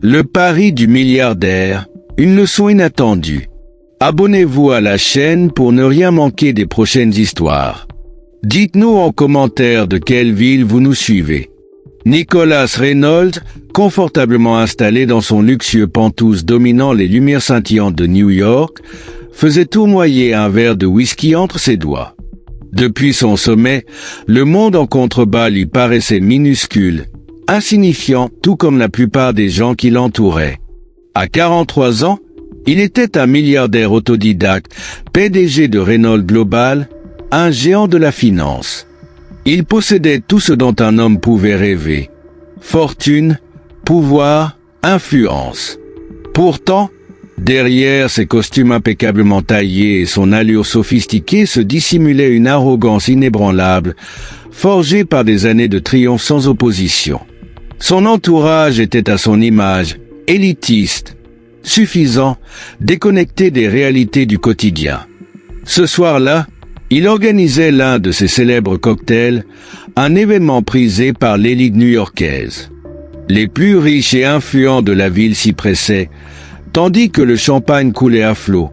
Le pari du milliardaire, une leçon inattendue. Abonnez-vous à la chaîne pour ne rien manquer des prochaines histoires. Dites-nous en commentaire de quelle ville vous nous suivez. Nicholas Reynolds, confortablement installé dans son luxueux penthouse dominant les lumières scintillantes de New York, faisait tournoyer un verre de whisky entre ses doigts. Depuis son sommet, le monde en contrebas lui paraissait minuscule, insignifiant tout comme la plupart des gens qui l'entouraient. À 43 ans, il était un milliardaire autodidacte, PDG de Reynolds Global, un géant de la finance. Il possédait tout ce dont un homme pouvait rêver. Fortune, pouvoir, influence. Pourtant, derrière ses costumes impeccablement taillés et son allure sophistiquée se dissimulait une arrogance inébranlable, forgée par des années de triomphe sans opposition. Son entourage était à son image, élitiste, suffisant, déconnecté des réalités du quotidien. Ce soir-là, il organisait l'un de ses célèbres cocktails, un événement prisé par l'élite new-yorkaise. Les plus riches et influents de la ville s'y pressaient, tandis que le champagne coulait à flot,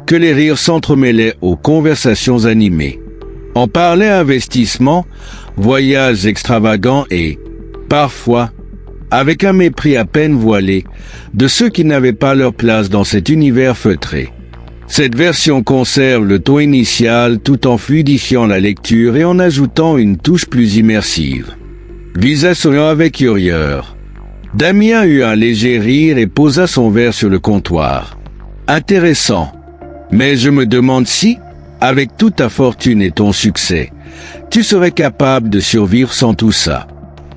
que les rires s'entremêlaient aux conversations animées. On parlait investissement, voyages extravagants et, parfois, avec un mépris à peine voilé, de ceux qui n'avaient pas leur place dans cet univers feutré. Cette version conserve le ton initial tout en fluidifiant la lecture et en ajoutant une touche plus immersive. Visage souriant avec hurieur. Damien eut un léger rire et posa son verre sur le comptoir. Intéressant. Mais je me demande si, avec toute ta fortune et ton succès, tu serais capable de survivre sans tout ça.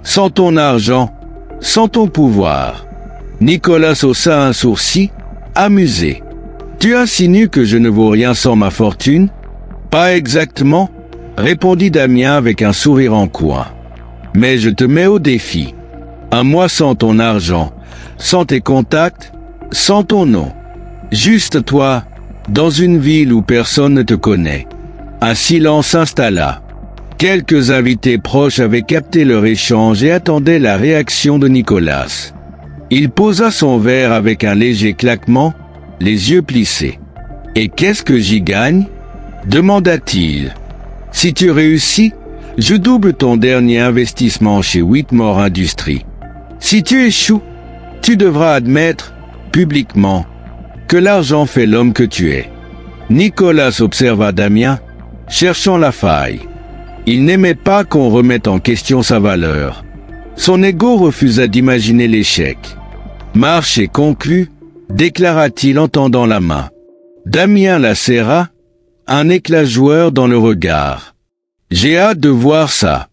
Sans ton argent, sans ton pouvoir. Nicholas haussa un sourcil, amusé. Tu insinues que je ne vaux rien sans ma fortune? Pas exactement, répondit Damien avec un sourire en coin. Mais je te mets au défi. Un mois sans ton argent, sans tes contacts, sans ton nom. Juste toi, dans une ville où personne ne te connaît. Un silence s'installa. Quelques invités proches avaient capté leur échange et attendaient la réaction de Nicholas. Il posa son verre avec un léger claquement, les yeux plissés. « Et qu'est-ce que j'y gagne ?» demanda-t-il. « Si tu réussis, je double ton dernier investissement chez Whitmore Industries. Si tu échoues, tu devras admettre, publiquement, que l'argent fait l'homme que tu es. » Nicholas observa Damien, cherchant la faille. Il n'aimait pas qu'on remette en question sa valeur. Son ego refusa d'imaginer l'échec. « Marche est conclu, » déclara-t-il en tendant la main. Damien la serra, un éclat joueur dans le regard. « J'ai hâte de voir ça. »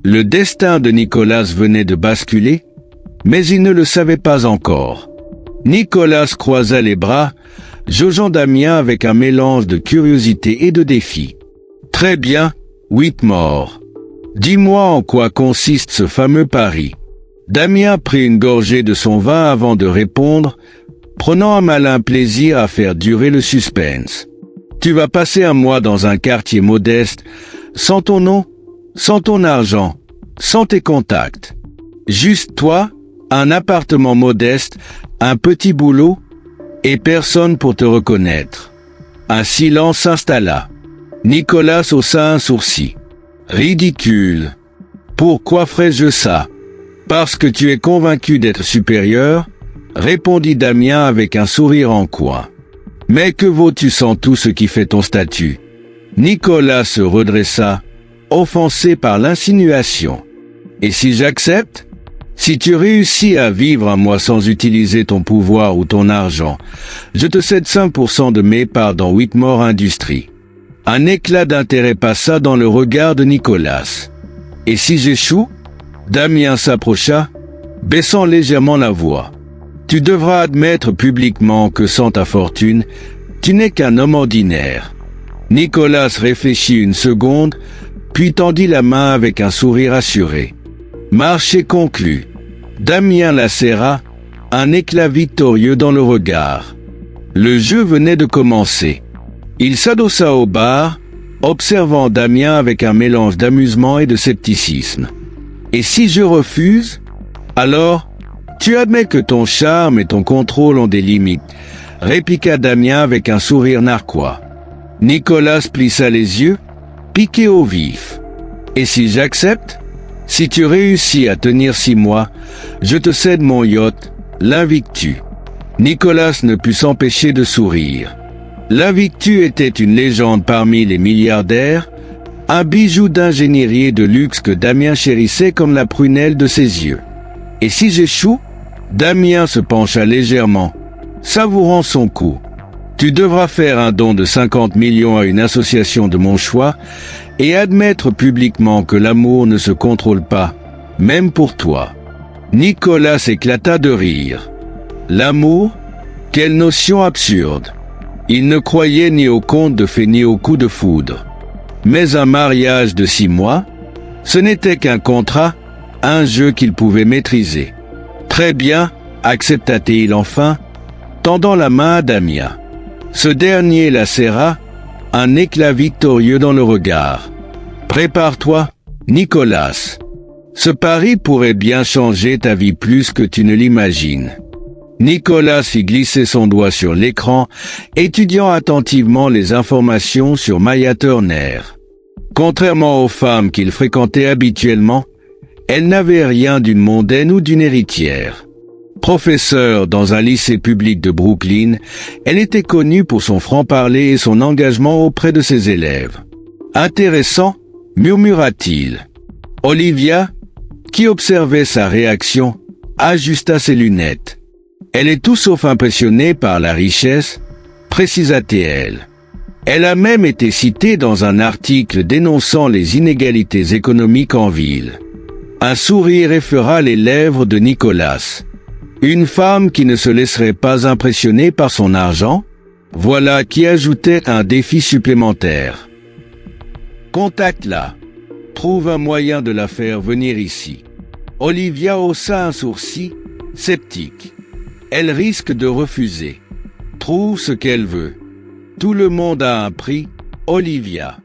Le destin de Nicholas venait de basculer, mais il ne le savait pas encore. Nicholas croisa les bras, jaugeant Damien avec un mélange de curiosité et de défi. « Très bien, Whitmore. Dis-moi en quoi consiste ce fameux pari. » Damien prit une gorgée de son vin avant de répondre, prenant un malin plaisir à faire durer le suspense. « Tu vas passer un mois dans un quartier modeste, sans ton nom, sans ton argent, sans tes contacts. Juste toi, un appartement modeste, un petit boulot, et personne pour te reconnaître. » Un silence s'installa. Nicholas haussa un sourcil. « Ridicule. Pourquoi ferais-je ça? Parce que tu es convaincu d'être supérieur, répondit Damien avec un sourire en coin. Mais que vaux-tu sans tout ce qui fait ton statut? Nicholas se redressa, offensé par l'insinuation. Et si j'accepte? Si tu réussis à vivre un mois sans utiliser ton pouvoir ou ton argent, je te cède 5% de mes parts dans Whitmore Industries. Un éclat d'intérêt passa dans le regard de Nicholas. Et si j'échoue? Damien s'approcha, baissant légèrement la voix. Tu devras admettre publiquement que sans ta fortune, tu n'es qu'un homme ordinaire. Nicholas réfléchit une seconde, puis tendit la main avec un sourire assuré. Marché conclu. Damien la serra, un éclat victorieux dans le regard. Le jeu venait de commencer. Il s'adossa au bar, observant Damien avec un mélange d'amusement et de scepticisme. « Et si je refuse? Alors, Tu admets que ton charme et ton contrôle ont des limites, répliqua Damien avec un sourire narquois. Nicolas plissa les yeux, piqué au vif. Et si j'accepte? Si tu réussis à tenir 6 mois, je te cède mon yacht, l'Invictus. Nicolas ne put s'empêcher de sourire. L'Invictus était une légende parmi les milliardaires, un bijou d'ingénierie et de luxe que Damien chérissait comme la prunelle de ses yeux. Et si j'échoue? Damien se pencha légèrement, savourant son coup. Tu devras faire un don de 50 millions à une association de mon choix et admettre publiquement que l'amour ne se contrôle pas, même pour toi. Nicolas éclata de rire. L'amour? Quelle notion absurde! Il ne croyait ni au conte de fées ni au coup de foudre. Mais un mariage de 6 mois? Ce n'était qu'un contrat, un jeu qu'il pouvait maîtriser. Très bien, accepta-t-il enfin, tendant la main à Damien. Ce dernier la serra, un éclat victorieux dans le regard. Prépare-toi, Nicolas. Ce pari pourrait bien changer ta vie plus que tu ne l'imagines. Nicolas fit glisser son doigt sur l'écran, étudiant attentivement les informations sur Maya Turner. Contrairement aux femmes qu'il fréquentait habituellement, elle n'avait rien d'une mondaine ou d'une héritière. Professeure dans un lycée public de Brooklyn, elle était connue pour son franc-parler et son engagement auprès de ses élèves. Intéressant, murmura-t-il. Olivia, qui observait sa réaction, ajusta ses lunettes. Elle est tout sauf impressionnée par la richesse, précisa-t-elle. Elle a même été citée dans un article dénonçant les inégalités économiques en ville. Un sourire effleura les lèvres de Nicolas. Une femme qui ne se laisserait pas impressionner par son argent? Voilà qui ajoutait un défi supplémentaire. Contacte-la. Trouve un moyen de la faire venir ici. Olivia haussa un sourcil, sceptique. Elle risque de refuser. Trouve ce qu'elle veut. Tout le monde a un prix, Olivia.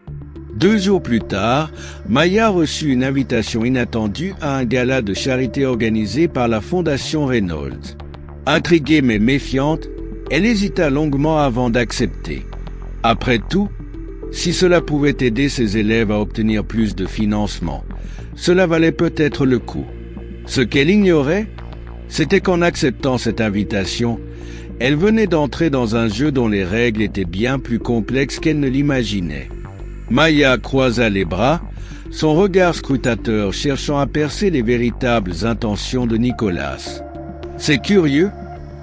2 jours plus tard, Maya reçut une invitation inattendue à un gala de charité organisé par la Fondation Reynolds. Intriguée mais méfiante, elle hésita longuement avant d'accepter. Après tout, si cela pouvait aider ses élèves à obtenir plus de financement, cela valait peut-être le coup. Ce qu'elle ignorait, c'était qu'en acceptant cette invitation, elle venait d'entrer dans un jeu dont les règles étaient bien plus complexes qu'elle ne l'imaginait. Maya croisa les bras, son regard scrutateur cherchant à percer les véritables intentions de Nicolas. « C'est curieux »,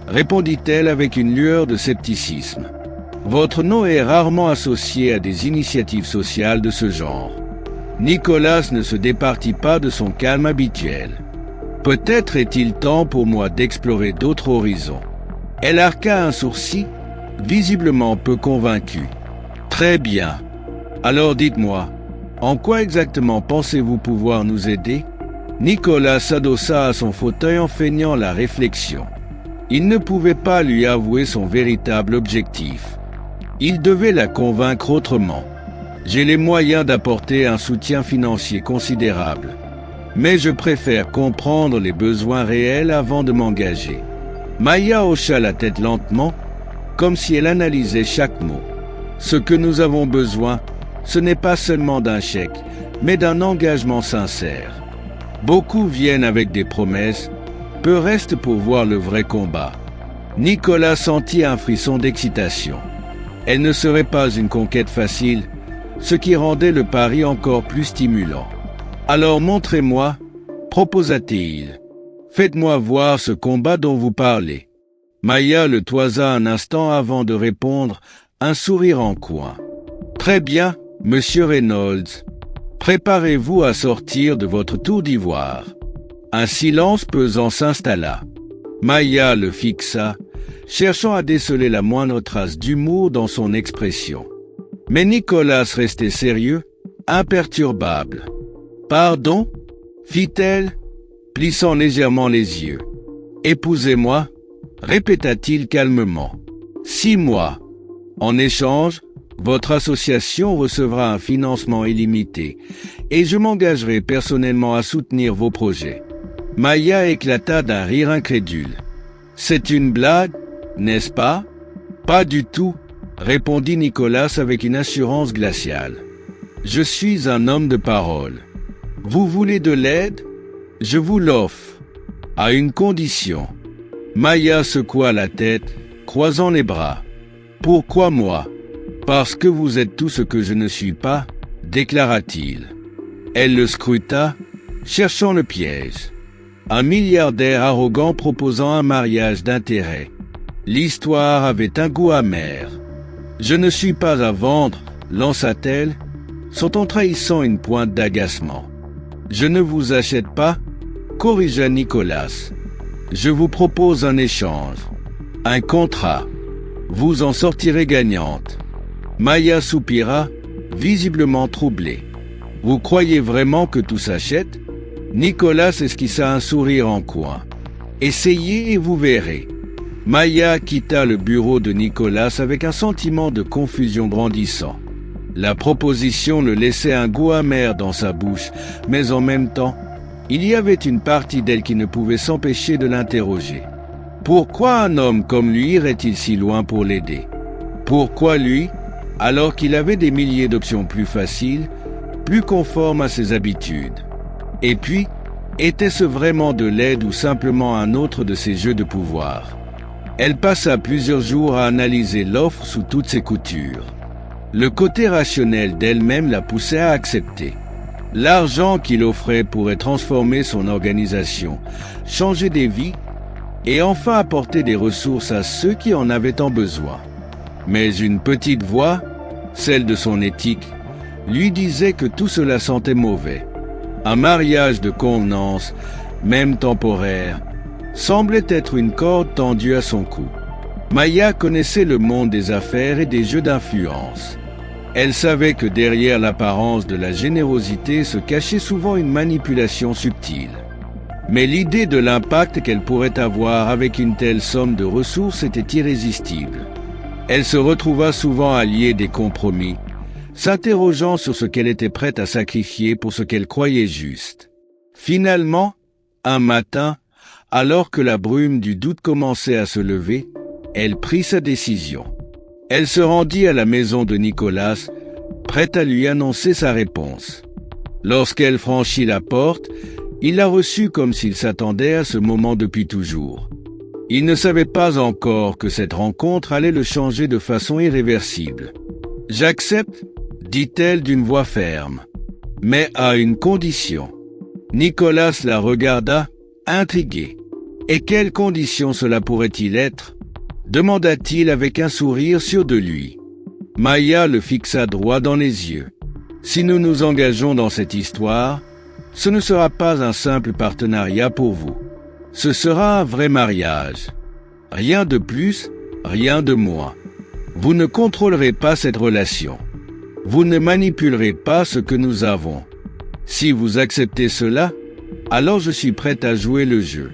répondit-elle avec une lueur de scepticisme. « Votre nom est rarement associé à des initiatives sociales de ce genre. » Nicolas ne se départit pas de son calme habituel. « Peut-être est-il temps pour moi d'explorer d'autres horizons. » Elle arqua un sourcil, visiblement peu convaincue. « Très bien. Alors dites-moi, en quoi exactement pensez-vous pouvoir nous aider ?» Nicolas s'adossa à son fauteuil en feignant la réflexion. Il ne pouvait pas lui avouer son véritable objectif. Il devait la convaincre autrement. « J'ai les moyens d'apporter un soutien financier considérable, mais je préfère comprendre les besoins réels avant de m'engager. » Maya hocha la tête lentement, comme si elle analysait chaque mot. « Ce que nous avons besoin, ce n'est pas seulement d'un chèque, mais d'un engagement sincère. Beaucoup viennent avec des promesses, peu reste pour voir le vrai combat. » Nicolas sentit un frisson d'excitation. Elle ne serait pas une conquête facile, ce qui rendait le pari encore plus stimulant. « Alors montrez-moi, » proposa-t-il. « Faites-moi voir ce combat dont vous parlez. » Maya le toisa un instant avant de répondre, un sourire en coin. « Très bien, Monsieur Reynolds. Préparez-vous à sortir de votre tour d'ivoire. » Un silence pesant s'installa. Maya le fixa, cherchant à déceler la moindre trace d'humour dans son expression. Mais Nicolas restait sérieux, imperturbable. « Pardon ?» fit-elle, plissant légèrement les yeux. « Épousez-moi » répéta-t-il calmement. « 6 mois. En échange, votre association recevra un financement illimité et je m'engagerai personnellement à soutenir vos projets. » Maya éclata d'un rire incrédule. « C'est une blague, n'est-ce pas ?»« Pas du tout, » répondit Nicolas avec une assurance glaciale. « Je suis un homme de parole. Vous voulez de l'aide? Je vous l'offre, à une condition. » Maya secoua la tête, croisant les bras. « Pourquoi moi? Parce que vous êtes tout ce que je ne suis pas, déclara-t-il. Elle le scruta, cherchant le piège. Un milliardaire arrogant proposant un mariage d'intérêt. L'histoire avait un goût amer. « Je ne suis pas à vendre, lança-t-elle, tout en trahissant une pointe d'agacement. « Je ne vous achète pas, corrigea Nicolas. Je vous propose un échange, un contrat. Vous en sortirez gagnante. » Maya soupira, visiblement troublée. « Vous croyez vraiment que tout s'achète ?» Nicolas esquissa un sourire en coin. « Essayez et vous verrez. » Maya quitta le bureau de Nicolas avec un sentiment de confusion grandissant. La proposition le laissait un goût amer dans sa bouche, mais en même temps, il y avait une partie d'elle qui ne pouvait s'empêcher de l'interroger. Pourquoi un homme comme lui irait-il si loin pour l'aider? Pourquoi lui, alors qu'il avait des milliers d'options plus faciles, plus conformes à ses habitudes? Et puis, était-ce vraiment de l'aide ou simplement un autre de ces jeux de pouvoir? Elle passa plusieurs jours à analyser l'offre sous toutes ses coutures. Le côté rationnel d'elle-même la poussait à accepter. L'argent qu'il offrait pourrait transformer son organisation, changer des vies et enfin apporter des ressources à ceux qui en avaient tant besoin. Mais une petite voix, celle de son éthique, lui disait que tout cela sentait mauvais. Un mariage de convenance, même temporaire, semblait être une corde tendue à son cou. Maya connaissait le monde des affaires et des jeux d'influence. Elle savait que derrière l'apparence de la générosité se cachait souvent une manipulation subtile. Mais l'idée de l'impact qu'elle pourrait avoir avec une telle somme de ressources était irrésistible. Elle se retrouva souvent à lier des compromis, s'interrogeant sur ce qu'elle était prête à sacrifier pour ce qu'elle croyait juste. Finalement, un matin, alors que la brume du doute commençait à se lever, elle prit sa décision. Elle se rendit à la maison de Nicolas, prête à lui annoncer sa réponse. Lorsqu'elle franchit la porte, il la reçut comme s'il s'attendait à ce moment depuis toujours. Il ne savait pas encore que cette rencontre allait le changer de façon irréversible. « J'accepte », dit-elle d'une voix ferme, « mais à une condition. » Nicolas la regarda, intrigué. « Et quelle condition cela pourrait-il être ?» demanda-t-il avec un sourire sûr de lui. Maya le fixa droit dans les yeux. « Si nous nous engageons dans cette histoire, ce ne sera pas un simple partenariat pour vous. Ce sera un vrai mariage. Rien de plus, rien de moins. Vous ne contrôlerez pas cette relation. Vous ne manipulerez pas ce que nous avons. Si vous acceptez cela, alors je suis prête à jouer le jeu.